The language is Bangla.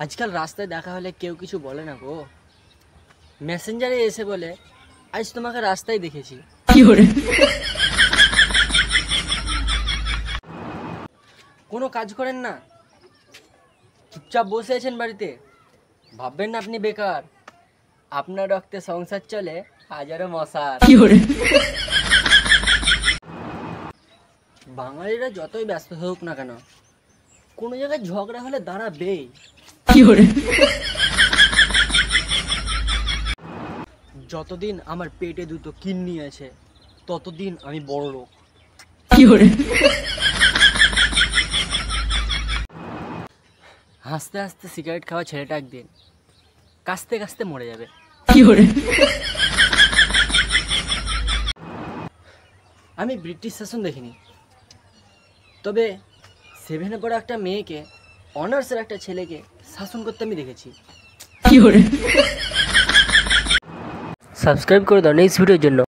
আজকাল রাস্তায় দেখা হলে কেউ কিছু বলে না গো। মেসেঞ্জারে এসে বলে আজ তোমাকে রাস্তায় দেখেছি। কোনো কাজ করেন না, চুপচাপ বসে আছেন বাড়িতে, ভাববেন না আপনি বেকার। আপনার রক্তে সংসার চলে হাজারো মশার। বাঙালিরা যতই ব্যস্ত হোক না কেন, কোনো জায়গায় ঝগড়া হলে দাঁড়াবেই। যতদিন আমার পেটে দুটো কিডনি আছে ততদিন আমি বড় লোক। হাসতে হাসতে সিগারেট খাওয়া ছেলেটা একদিন কাশতে কাশতে মরে যাবে। আমি ব্রিটিশ শাসন দেখিনি, তবে 7-এ পড়া একটা মেয়েকে, অনার্সের একটা ছেলেকে শাসন করতে আমি দেখেছি। সাবস্ক্রাইব করে দাও নেক্সট ভিডিওর জন্য।